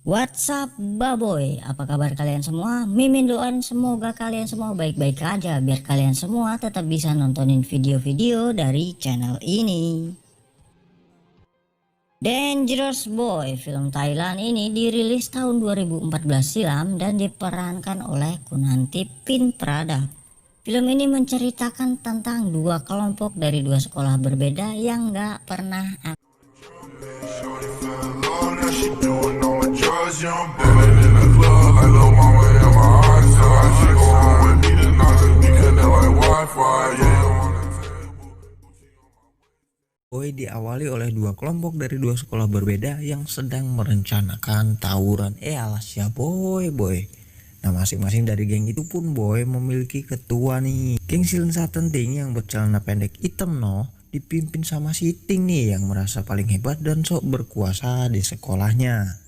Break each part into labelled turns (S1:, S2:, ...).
S1: What's up baboy, apa kabar kalian semua? Mimin doain semoga kalian semua baik-baik aja biar kalian semua tetap bisa nontonin video-video dari channel ini. Dangerous Boy, film Thailand ini dirilis tahun 2014 silam dan diperankan oleh Kunanti Pin Pradap. Film ini menceritakan tentang dua kelompok dari dua sekolah berbeda yang gak pernah
S2: Boy diawali oleh dua kelompok dari dua sekolah berbeda yang sedang merencanakan tawuran. Alas ya boy. Nah masing-masing dari geng itu pun boy memiliki ketua nih. Geng Silent Satenting yang bercelana pendek hitam dipimpin sama si Ting nih yang merasa paling hebat dan sok berkuasa di sekolahnya.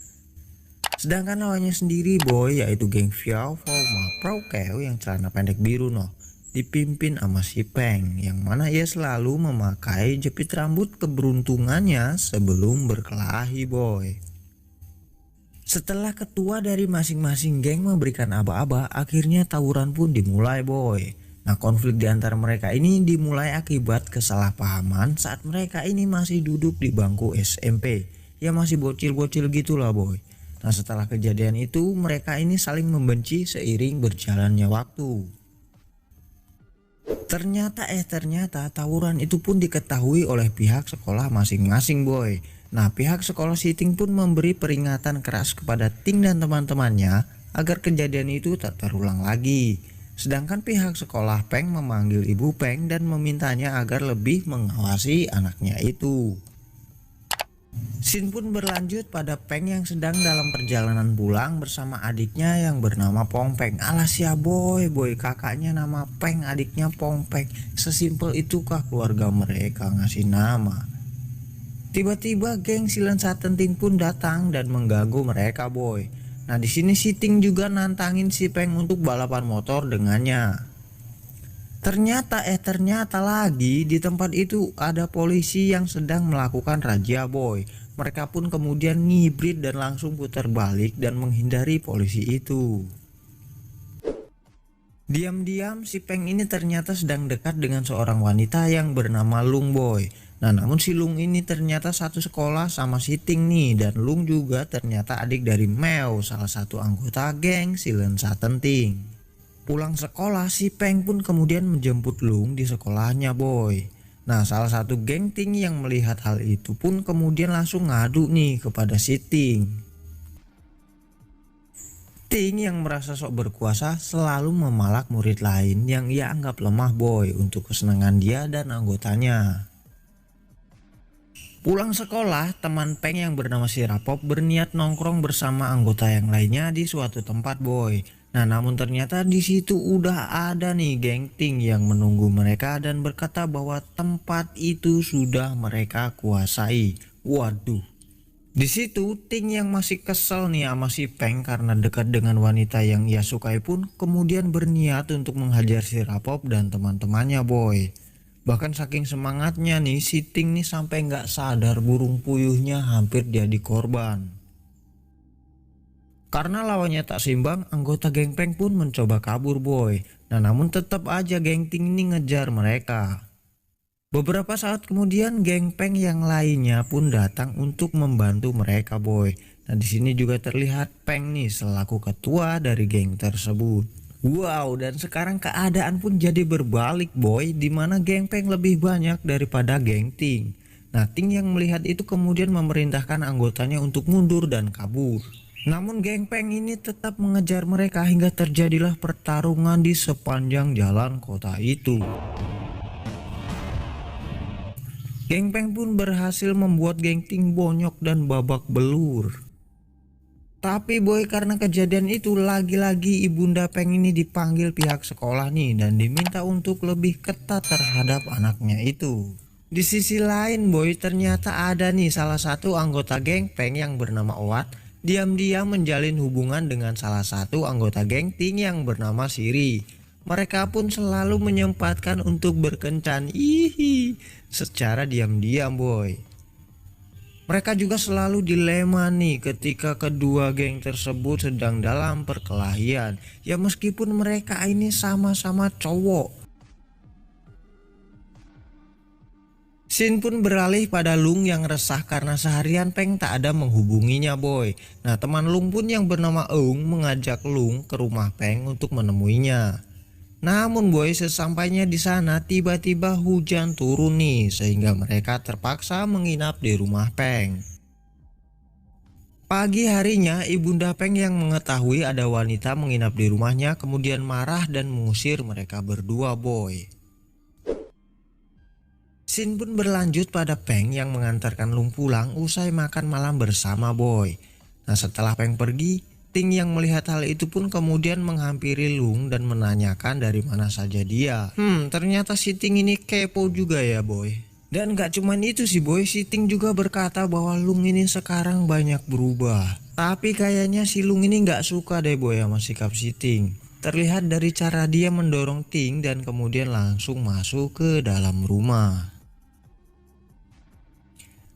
S2: Sedangkan lawannya sendiri boy yaitu geng Xiao Ma Praukeo yang celana pendek biru dipimpin sama si Peng yang mana ia selalu memakai jepit rambut keberuntungannya sebelum berkelahi boy. Setelah ketua dari masing-masing geng memberikan aba-aba, akhirnya tawuran pun dimulai boy. Nah konflik di antara mereka ini dimulai akibat kesalahpahaman saat mereka ini masih duduk di bangku SMP. Ya masih bocil-bocil gitulah boy. Nah setelah kejadian itu mereka ini saling membenci seiring berjalannya waktu. Ternyata tawuran itu pun diketahui oleh pihak sekolah masing-masing boy. Nah pihak sekolah Siting pun memberi peringatan keras kepada Ting dan teman-temannya agar kejadian itu tak terulang lagi. Sedangkan pihak sekolah Peng memanggil ibu Peng dan memintanya agar lebih mengawasi anaknya itu. Scene pun berlanjut pada Peng yang sedang dalam perjalanan pulang bersama adiknya yang bernama Pong Peng. Alas ya boy, kakaknya nama Peng, adiknya Pong Peng. Sesimpel itukah keluarga mereka ngasih nama? Tiba-tiba geng Silent Satenting pun datang dan mengganggu mereka boy. Nah di sini si Ting juga nantangin si Peng untuk balapan motor dengannya. Ternyata lagi di tempat itu ada polisi yang sedang melakukan razia boy. Mereka pun kemudian ngibrit dan langsung putar balik dan menghindari polisi itu. Diam-diam si Peng ini ternyata sedang dekat dengan seorang wanita yang bernama Lung boy. Nah namun si Lung ini ternyata satu sekolah sama si Ting nih, dan Lung juga ternyata adik dari Meo, salah satu anggota geng Silent Satenting. Pulang sekolah si Peng pun kemudian menjemput Lung di sekolahnya boy. Nah salah satu geng Ting yang melihat hal itu pun kemudian langsung ngadu nih kepada si Ting. Ting yang merasa sok berkuasa selalu memalak murid lain yang ia anggap lemah boy untuk kesenangan dia dan anggotanya. Pulang sekolah, teman Peng yang bernama si Rapop berniat nongkrong bersama anggota yang lainnya di suatu tempat boy. Nah namun ternyata di situ udah ada nih geng Ting yang menunggu mereka dan berkata bahwa tempat itu sudah mereka kuasai. Waduh. Di situ Ting yang masih kesel nih sama si Peng karena dekat dengan wanita yang ia sukai pun kemudian berniat untuk menghajar si Rapop dan teman-temannya boy. Bahkan saking semangatnya nih si Ting nih sampai nggak sadar burung puyuhnya hampir jadi korban. Karena lawannya tak seimbang, anggota geng Peng pun mencoba kabur boy. Nah namun tetap aja geng Ting ini ngejar mereka. Beberapa saat kemudian geng Peng yang lainnya pun datang untuk membantu mereka boy. Nah di sini juga terlihat Peng nih selaku ketua dari geng tersebut. Wow, dan sekarang keadaan pun jadi berbalik boy, dimana geng Peng lebih banyak daripada geng Ting. Nah Ting yang melihat itu kemudian memerintahkan anggotanya untuk mundur dan kabur. Namun geng Peng ini tetap mengejar mereka hingga terjadilah pertarungan di sepanjang jalan kota itu. Geng Peng pun berhasil membuat geng Ting bonyok dan babak belur. Tapi boy karena kejadian itu lagi-lagi ibunda Peng ini dipanggil pihak sekolah nih dan diminta untuk lebih ketat terhadap anaknya itu. Di sisi lain boy ternyata ada nih salah satu anggota geng Peng yang bernama Owat diam-diam menjalin hubungan dengan salah satu anggota geng Ting yang bernama Siri. Mereka pun selalu menyempatkan untuk berkencan secara diam-diam boy. Mereka juga selalu dilema nih ketika kedua geng tersebut sedang dalam perkelahian. Ya meskipun mereka ini sama-sama cowok. Shin pun beralih pada Lung yang resah karena seharian Peng tak ada menghubunginya boy. Nah teman Lung pun yang bernama Eung mengajak Lung ke rumah Peng untuk menemuinya. Namun boy sesampainya di sana tiba-tiba hujan turun nih sehingga mereka terpaksa menginap di rumah Peng. Pagi harinya ibunda Peng yang mengetahui ada wanita menginap di rumahnya kemudian marah dan mengusir mereka berdua boy. Shin pun berlanjut pada Peng yang mengantarkan Lung pulang usai makan malam bersama boy. Nah setelah Peng pergi, Ting yang melihat hal itu pun kemudian menghampiri Lung dan menanyakan dari mana saja dia. Ternyata si Ting ini kepo juga ya boy. Dan gak cuman itu sih boy, si Ting juga berkata bahwa Lung ini sekarang banyak berubah. Tapi kayaknya si Lung ini gak suka deh boy sama sikap si Ting. Terlihat dari cara dia mendorong Ting dan kemudian langsung masuk ke dalam rumah.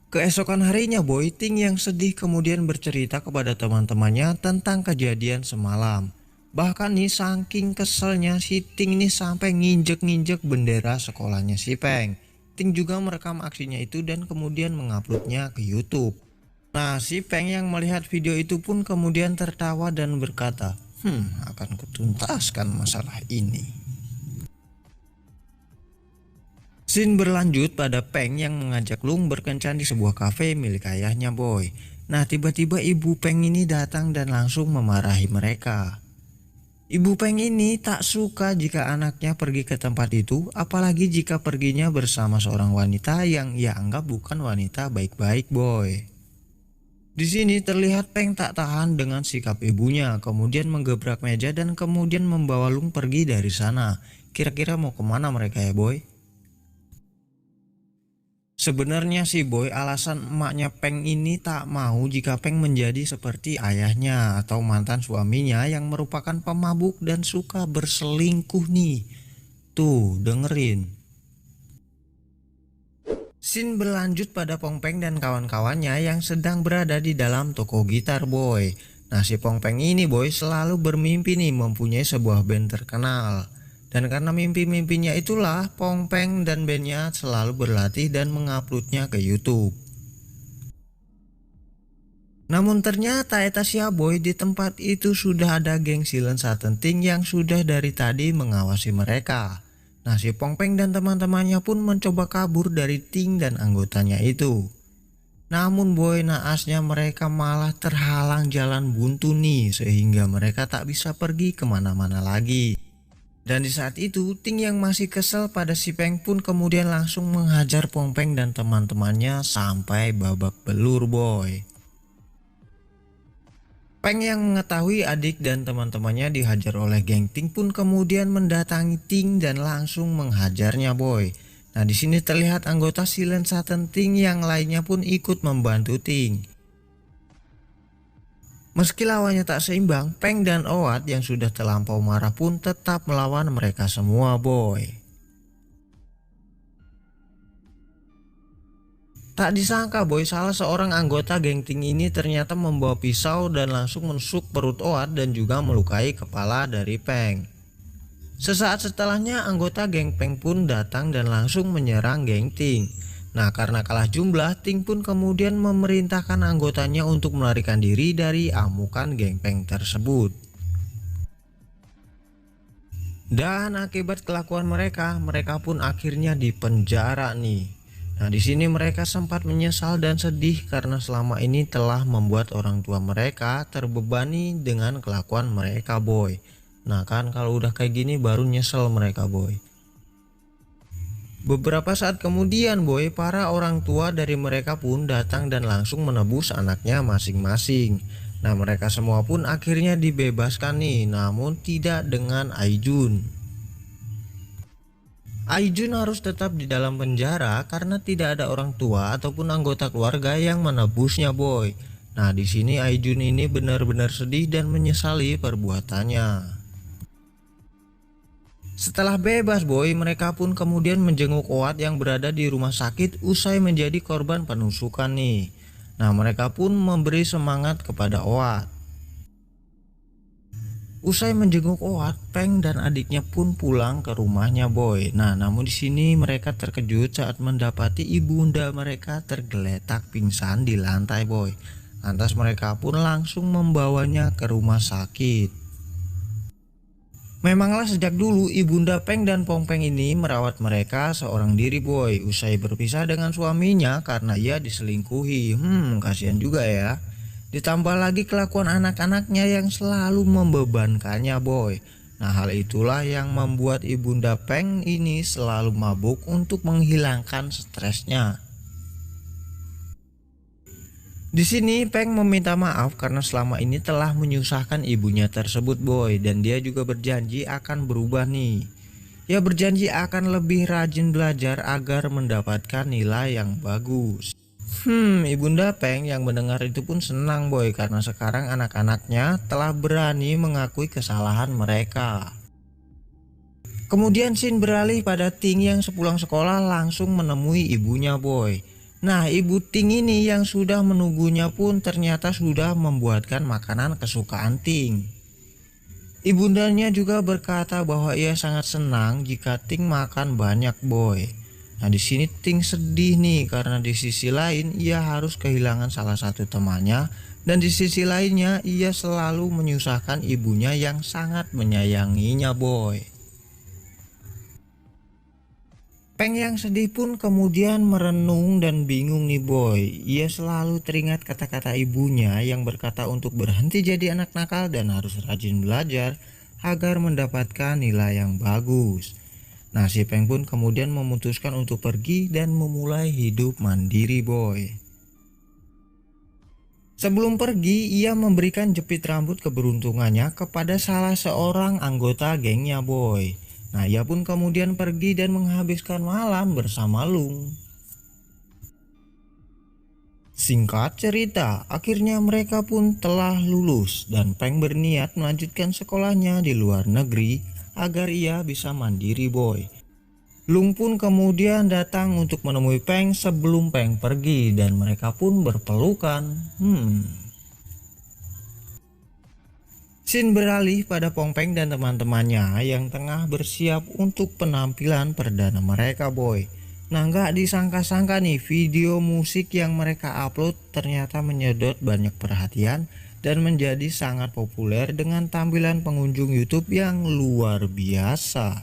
S2: Keesokan harinya boy, Ting yang sedih kemudian bercerita kepada teman-temannya tentang kejadian semalam. Bahkan nih saking keselnya si Ting ini sampai nginjek-nginjek bendera sekolahnya si Peng. Ting juga merekam aksinya itu dan kemudian menguploadnya ke YouTube. Nah si Peng yang melihat video itu pun kemudian tertawa dan berkata, akan kutuntaskan masalah ini. Shin berlanjut pada Peng yang mengajak Lung berkencan di sebuah kafe milik ayahnya boy. Nah tiba-tiba ibu Peng ini datang dan langsung memarahi mereka. Ibu Peng ini tak suka jika anaknya pergi ke tempat itu, apalagi jika perginya bersama seorang wanita yang ia anggap bukan wanita baik-baik boy. Di sini terlihat Peng tak tahan dengan sikap ibunya, kemudian menggebrak meja dan kemudian membawa Lung pergi dari sana. Kira-kira mau kemana mereka ya boy? Sebenarnya sih boy, alasan emaknya Peng ini tak mau jika Peng menjadi seperti ayahnya atau mantan suaminya yang merupakan pemabuk dan suka berselingkuh nih. Tuh dengerin. Shin berlanjut pada Pong Peng dan kawan-kawannya yang sedang berada di dalam toko gitar boy. Nah si Pong Peng ini boy selalu bermimpi nih mempunyai sebuah band terkenal. Dan karena mimpi-mimpinya itulah Pong Peng dan bandnya selalu berlatih dan menguploadnya ke YouTube. Namun ternyata eta sia boy di tempat itu sudah ada geng Silent Satenting yang sudah dari tadi mengawasi mereka. Nah si Pong Peng dan teman-temannya pun mencoba kabur dari Ting dan anggotanya itu. Namun boy naasnya mereka malah terhalang jalan buntu nih sehingga mereka tak bisa pergi kemana-mana lagi. Dan di saat itu Ting yang masih kesel pada si Peng pun kemudian langsung menghajar Pong Peng dan teman-temannya sampai babak belur boy. Peng yang mengetahui adik dan teman-temannya dihajar oleh geng Ting pun kemudian mendatangi Ting dan langsung menghajarnya boy. Nah di sini terlihat anggota Silent Satenting yang lainnya pun ikut membantu Ting. Meski lawannya tak seimbang, Peng dan Oat yang sudah terlampau marah pun tetap melawan mereka semua boy. Tak disangka boy, salah seorang anggota geng Ting ini ternyata membawa pisau dan langsung menusuk perut Oat dan juga melukai kepala dari Peng. Sesaat setelahnya anggota geng Peng pun datang dan langsung menyerang geng Ting. Nah karena kalah jumlah, Ting pun kemudian memerintahkan anggotanya untuk melarikan diri dari amukan geng Peng tersebut. Dan akibat kelakuan mereka pun akhirnya dipenjara nih. Nah di sini mereka sempat menyesal dan sedih karena selama ini telah membuat orang tua mereka terbebani dengan kelakuan mereka boy. Nah kan kalau udah kayak gini baru nyesel mereka boy. Beberapa saat kemudian boy, para orang tua dari mereka pun datang dan langsung menebus anaknya masing-masing. Nah mereka semua pun akhirnya dibebaskan nih, namun tidak dengan Aijun. Aijun harus tetap di dalam penjara karena tidak ada orang tua ataupun anggota keluarga yang menebusnya boy. Nah di sini Aijun ini benar-benar sedih dan menyesali perbuatannya. Setelah bebas boy, mereka pun kemudian menjenguk Oat yang berada di rumah sakit usai menjadi korban penusukan nih. Nah, mereka pun memberi semangat kepada Oat. Usai menjenguk Oat, Peng dan adiknya pun pulang ke rumahnya boy. Nah, namun di sini mereka terkejut saat mendapati ibunda mereka tergeletak pingsan di lantai boy. Lantas mereka pun langsung membawanya ke rumah sakit. Memanglah sejak dulu ibunda Peng dan Pongpeng ini merawat mereka seorang diri boy. Usai berpisah dengan suaminya karena ia diselingkuhi. Kasihan juga ya. Ditambah lagi kelakuan anak-anaknya yang selalu membebankannya boy. Nah, hal itulah yang membuat ibunda Peng ini selalu mabuk untuk menghilangkan stresnya. Di sini Peng meminta maaf karena selama ini telah menyusahkan ibunya tersebut boy, dan dia juga berjanji akan berubah nih. Ia berjanji akan lebih rajin belajar agar mendapatkan nilai yang bagus. Ibunda Peng yang mendengar itu pun senang boy karena sekarang anak-anaknya telah berani mengakui kesalahan mereka. Kemudian scene beralih pada Ting yang sepulang sekolah langsung menemui ibunya boy. Nah, ibu Ting ini yang sudah menunggunya pun ternyata sudah membuatkan makanan kesukaan Ting. Ibundanya juga berkata bahwa ia sangat senang jika Ting makan banyak boy. Nah, di sini Ting sedih nih karena di sisi lain ia harus kehilangan salah satu temannya, dan di sisi lainnya ia selalu menyusahkan ibunya yang sangat menyayanginya boy. Peng yang sedih pun kemudian merenung dan bingung nih boy. Ia selalu teringat kata-kata ibunya yang berkata untuk berhenti jadi anak nakal dan harus rajin belajar agar mendapatkan nilai yang bagus. Nah, si Peng pun kemudian memutuskan untuk pergi dan memulai hidup mandiri boy. Sebelum pergi, ia memberikan jepit rambut keberuntungannya kepada salah seorang anggota gengnya boy. Nah, ia pun kemudian pergi dan menghabiskan malam bersama Lung. Singkat cerita, akhirnya mereka pun telah lulus dan Peng berniat melanjutkan sekolahnya di luar negeri agar ia bisa mandiri boy. Lung pun kemudian datang untuk menemui Peng sebelum Peng pergi dan mereka pun berpelukan. Scene beralih pada Pongpeng dan teman-temannya yang tengah bersiap untuk penampilan perdana mereka boy. Nah, nggak disangka-sangka nih video musik yang mereka upload ternyata menyedot banyak perhatian dan menjadi sangat populer dengan tampilan pengunjung YouTube yang luar biasa.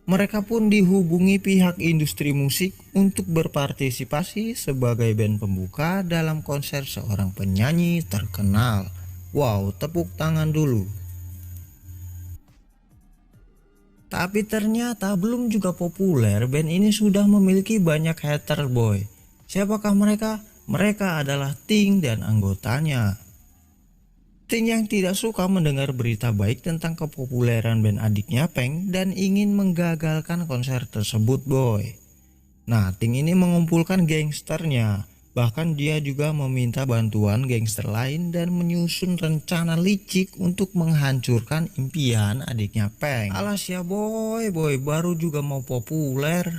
S2: Mereka pun dihubungi pihak industri musik untuk berpartisipasi sebagai band pembuka dalam konser seorang penyanyi terkenal. Wow, tepuk tangan dulu. Tapi ternyata belum juga populer, band ini sudah memiliki banyak hater boy. Siapakah mereka? Mereka adalah Ting dan anggotanya. Ting yang tidak suka mendengar berita baik tentang kepopuleran band adiknya Peng dan ingin menggagalkan konser tersebut boy. Nah, Ting ini mengumpulkan gangsternya. Bahkan dia juga meminta bantuan gangster lain dan menyusun rencana licik untuk menghancurkan impian adiknya Peng. Alas ya boy, baru juga mau populer.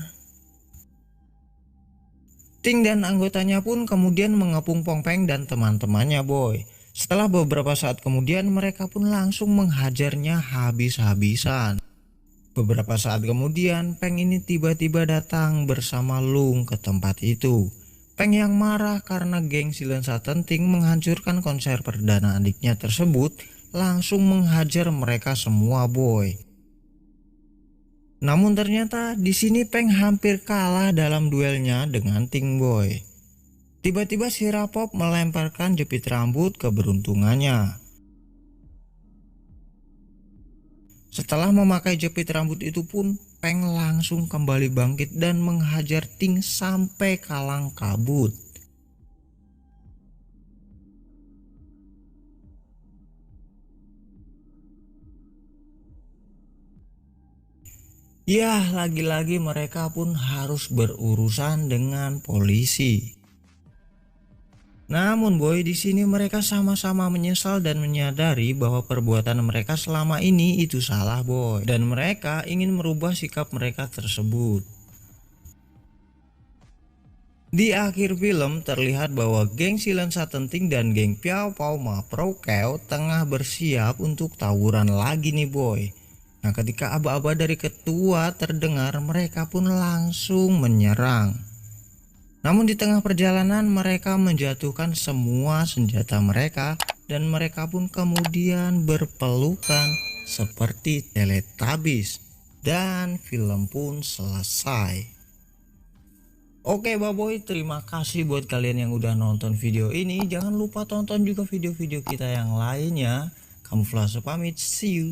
S2: Ting dan anggotanya pun kemudian mengepung Pongpeng dan teman-temannya boy. Setelah beberapa saat kemudian mereka pun langsung menghajarnya habis-habisan. Beberapa saat kemudian Peng ini tiba-tiba datang bersama Lung ke tempat itu. Peng yang marah karena geng si lensa tenting menghancurkan konser perdana adiknya tersebut langsung menghajar mereka semua boy. Namun ternyata di sini Peng hampir kalah dalam duelnya dengan Ting boy. Tiba-tiba si Rapop melemparkan jepit rambut keberuntungannya. Setelah memakai jepit rambut itu pun Peng langsung kembali bangkit dan menghajar Ting sampai kalang kabut. Ya, lagi-lagi mereka pun harus berurusan dengan polisi. Namun boy, di sini mereka sama-sama menyesal dan menyadari bahwa perbuatan mereka selama ini itu salah boy, dan mereka ingin merubah sikap mereka tersebut. Di akhir film terlihat bahwa geng Silent Satenting dan geng Piao Pao Ma Pro Keo tengah bersiap untuk tawuran lagi nih boy. Nah ketika aba-aba dari ketua terdengar, mereka pun langsung menyerang. Namun di tengah perjalanan mereka menjatuhkan semua senjata mereka dan mereka pun kemudian berpelukan seperti Teletubbies dan film pun selesai. Oke baboy, terima kasih buat kalian yang udah nonton video ini. Jangan lupa tonton juga video-video kita yang lainnya. Kamuflase pamit, see you.